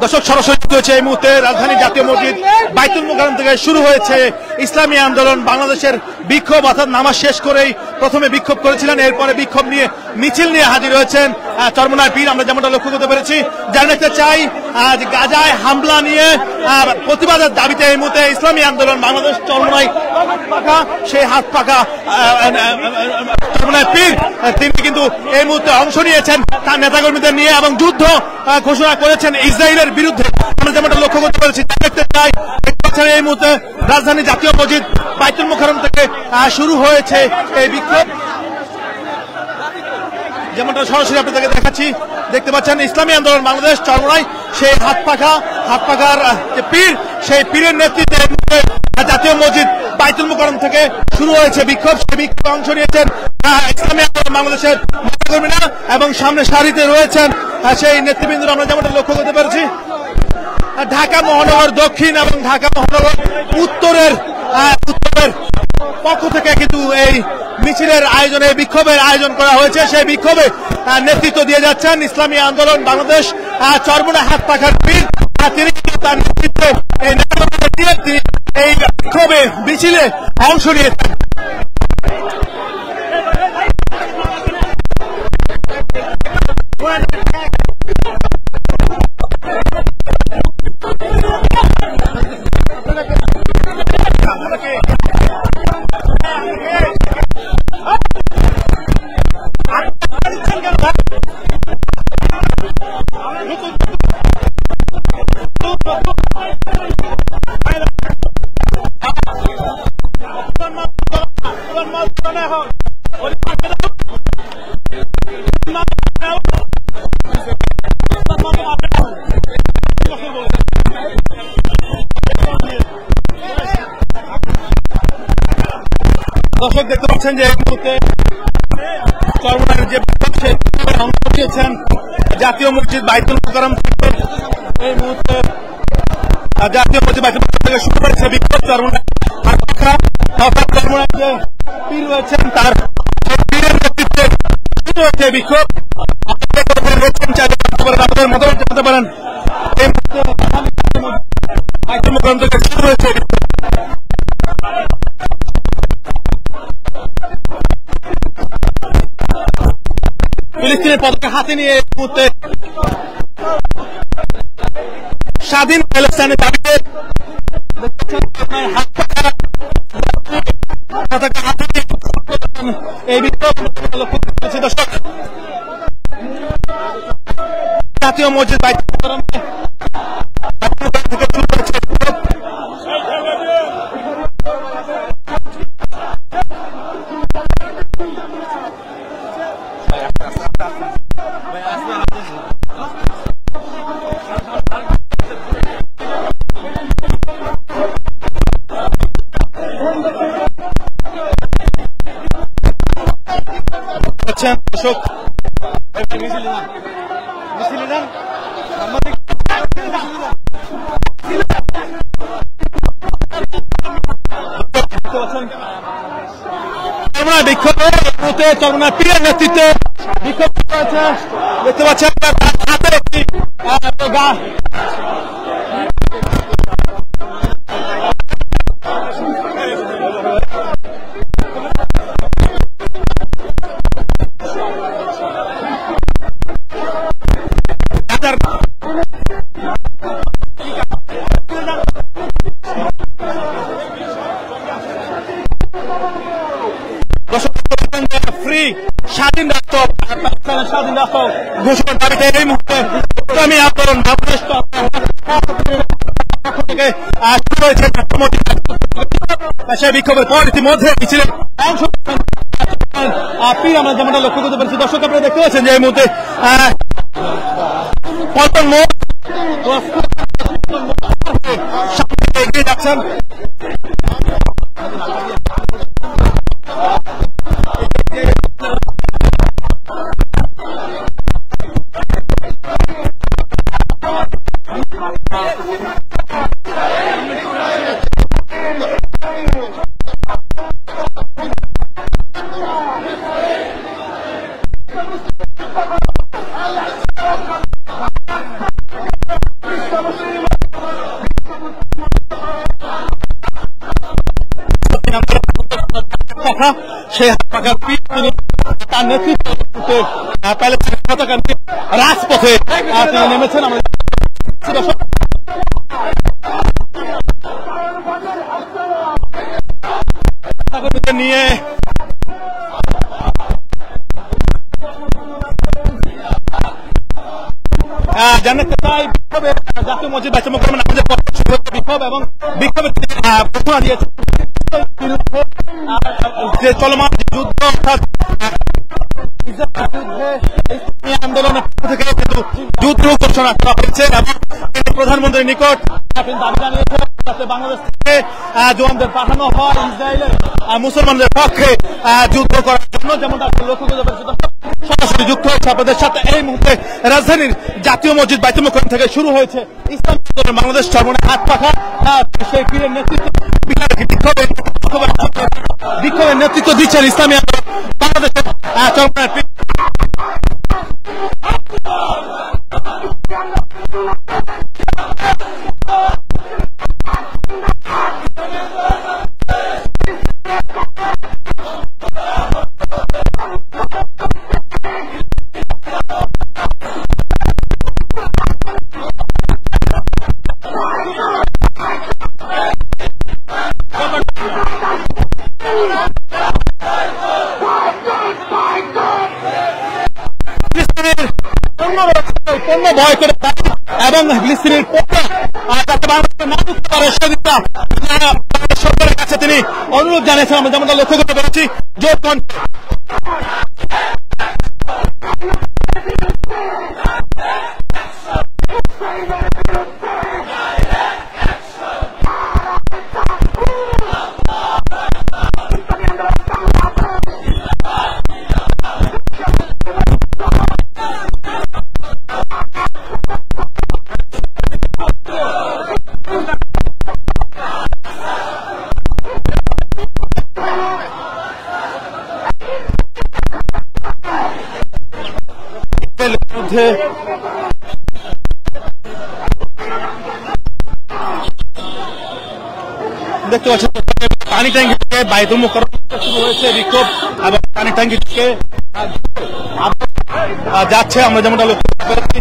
দর্শক সরাসরি হয়েছে এই মুহূর্তে রাজধানী জাতীয় মসজিদ বাইতুল মুকাররম থেকে শুরু হয়েছে ইসলামী আন্দোলন। বাংলাদেশের বিক্ষোভ অর্থাৎ নামাজ শেষ করেই প্রথমে বিক্ষোভ করেছিলেন, এরপরে বিক্ষোভ নিয়ে মিছিল নিয়ে হাজির হয়েছেন চরমোনাই পীর। আমরা যেমনটা লক্ষ্য করতে পেরেছি, জানাতে চাই গাজায় হামলা নিয়ে প্রতিবাদের দাবিতে এই মুহূর্তে ইসলামী আন্দোলন বাংলাদেশ চরমোনাই পাকা সেই হাত পাকা চরমোনাই পীর তিনি কিন্তু এই মুহূর্তে অংশ নিয়েছেন তার নেতাকর্মীদের নিয়ে এবং যুদ্ধ ঘোষণা করেছেন ইসরায়েলের বিরুদ্ধে। আমরা যেমনটা লক্ষ্য করতে পেরেছি, দেখতে চাই এই মুহূর্তে রাজধানী জাতীয় মসজিদ বাইতুল মুকাররম থেকে শুরু হয়েছে এই বিক্ষোভ। যেমনটা সরাসরি আপনাদেরকে দেখাচ্ছি, দেখতে পাচ্ছেন ইসলামী আন্দোলন বাংলাদেশ চরমোনাই সেই হাত পাকার যে পীর, সেই পীরের নেতৃত্বে জাতীয় মসজিদ বাইতুল মুকাররম থেকে শুরু হয়েছে বিক্ষোভ। সেই বিক্ষোভে অংশ নিয়েছেন ইসলামী আন্দোলন বাংলাদেশের নেতাকর্মীরা এবং সামনে সারিতে রয়েছেন সেই নেতৃবৃন্দরা। আমরা যেমনটা লক্ষ্য করতে পেরেছি, ঢাকা মহানগর দক্ষিণ এবং ঢাকা মহানগর উত্তরের পক্ষ থেকে কিন্তু এই মিছিলের আয়োজনে বিক্ষোভের আয়োজন করা হয়েছে। সেই বিক্ষোভে নেতৃত্ব দিয়ে যাচ্ছেন ইসলামী আন্দোলন বাংলাদেশ চরমোনাই হাত পাখার পীর। তিনি তার নেতৃত্বে এই বিক্ষোভে মিছিলে অংশ নিয়েছেন। দর্শক দেখতে পাচ্ছেন যে এই মুহূর্তে চরমোনাইয়ের যে অংশ নিয়েছেন জাতীয় মসজিদ বাইতুল মুকাররম থেকে এই মুহূর্তে জাতীয় মসজিদ বাইতুল মুকাররম থেকে শুরু করেছে বিক্ষোভ। চরমোনাই যে পীর রয়েছেন তার পীরের নেতৃত্বে শুরু হয়েছে বিক্ষোভ। আপনাদের মতামত জানাতে পারেন। এই মুহূর্তে বাইতুল মুকাররম থেকে শুরু হয়েছে ফিলিস্তিনের পতাকা হাতে নিয়ে এই মুহূর্তে স্বাধীন প্যালেস্টাইনের দাবিতে পতাকা হাতে নিয়ে এই বিক্ষোভ লক্ষ্য করেছি। দর্শক জাতীয় মসজিদ বাইতুল মুকাররম থেকে শুরু হয়েছে দর্শক বিক্ষোভের চরমোনাই পীরের নেতৃত্বে বিক্ষোভ করেছে। দেখতে পাচ্ছেন হাতে একটি ফ্রি স্বাধীন রাষ্ট্র স্বাধীন রাষ্ট্র ঘোষণার দাবিতে এই মুহূর্তে ইসলামী আন্দোলন বাংলাদেশ পক্ষ থেকে শুরু হয়েছে সেই বিক্ষোভের পর ইতিমধ্যে মিছিলের অংশ পীর। আমরা যেমনটা লক্ষ্য করতে পেরেছি, দর্শক আপনারা দেখতে পাচ্ছেন যে এই মুহূর্তে পল্টন মোড় সামনে এগিয়ে যাচ্ছেন। সেই হাত পাখার পীর তিনি তার নেতৃত্বে প্যালেস্টাইনের পতাকা নিয়ে রাজপথে তিনি নেমেছেন। আমরা নিয়ে জানাতে চাই বিক্ষোভে জাতীয় মসজিদ বাইতুল মুকাররমে নামাজের পর বিক্ষোভ এবং বিক্ষোভের ঘোষণা দিয়েছে যে চলমান যুদ্ধ অর্থাৎ আন্দোলনের পক্ষ থেকে যুদ্ধ ঘোষণা করা হয়েছে এবং প্রধানমন্ত্রীর নিকট দাবি জানিয়েছেন যাতে বাংলাদেশ থেকে জওয়ানদের পাঠানো হয় ইসরায়েলের মুসলমানদের পক্ষে যুদ্ধ করার জন্য, যেমনটা লক্ষ্য করে সরাসরি যুক্ত হয়েছে আপনাদের সাথে। এই মুহূর্তে রাজধানীর জাতীয় মসজিদ বাইতুল মুকাররম থেকে শুরু হয়েছে ইসলামী আন্দোলন বাংলাদেশ চরমনায় হাত পাখা। সেই পীরের নেতৃত্ব বিক্ষোভের নেতৃত্ব দিচ্ছেন ইসলামী আন্দোলন বাংলাদেশের চরমনায় পীর। পণ্য ভয় করে এবং ফিলিস্তিনের পণ্য যাতে বাংলাদেশে না ঢুকতে পারে সেদিকটা সরকারের কাছে তিনি অনুরোধ জানিয়েছেন। আমরা যেমনটা লক্ষ্য করতে পেরেছি জোর কণ্ঠে মধ্যে দেখতে পাচ্ছেন পানি ট্যাঙ্কি থেকে বাইতুল মুকাররম শুরু হয়েছে বিক্ষোভ এবং পানি ট্যাঙ্কি থেকে যাচ্ছে। আমরা যেমনটা লক্ষ্য করতে পেরেছি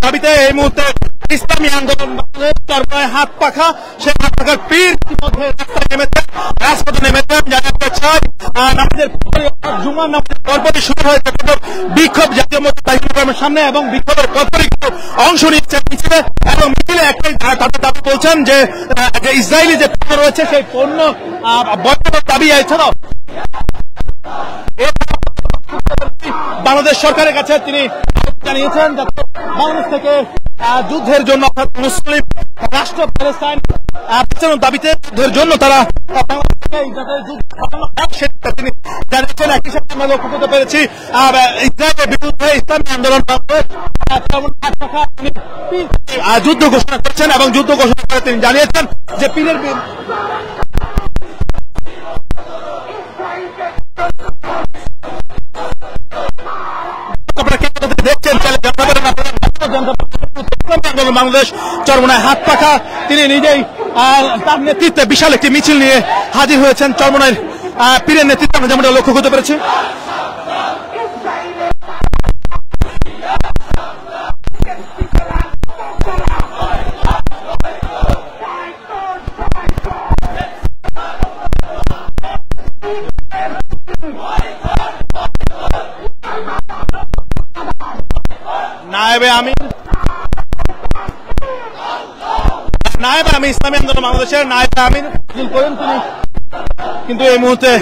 দাবিতে এই মুহূর্তে ইসলামী আন্দোলন বাংলাদেশ হাত পাখা সেই হাত পাখার পীর ইতিমধ্যে রাস্তায় নেমেছেন, রাজপথে নেমেছেন। জানাতে চাই নামাজের জুমার নামাজের পরপরই শুরু হয়েছে বিক্ষোভ জাতীয় মসজিদ বাইতুল মুকাররমের সামনে এবং বিক্ষোভের পরপরই অংশ নিচ্ছেন মিছিলে এবং মিছিলে একটাই তাদের দাবি বলছেন যে ইসরায়েলি যে পণ্য রয়েছে সেই পণ্য বয়কটের দাবি এছাড়াও বাংলাদেশ সরকারের কাছে তিনি জানিয়েছেন যাতে বাংলাদেশ থেকে যুদ্ধের জন্য অর্থাৎ মুসলিম রাষ্ট্র প্যালেস্টাইন দাবিতে যুদ্ধের জন্য তারা বাংলাদেশ থেকে সেটা তিনি জানিয়েছেন। একই সাথে আমরা লক্ষ্য করতে পেরেছি ইসরায়েলের বিরুদ্ধে ইসলামী আন্দোলন যুদ্ধ ঘোষণা করেছেন এবং যুদ্ধ ঘোষণা করে তিনি জানিয়েছেন যে পীরের দেখছেন বাংলাদেশ চরমনায় হাত পাখা। তিনি নিজেই তার নেতৃত্বে বিশাল একটি মিছিল নিয়ে হাজির হয়েছেন চরমনায় পীরের নেতৃত্বে আমরা যেমনটা লক্ষ্য করতে পেরেছি। নায়েবে আমির ইসলামী আন্দোলন বাংলাদেশের নায়েবে আমির তিনি কিন্তু এই মুহূর্তে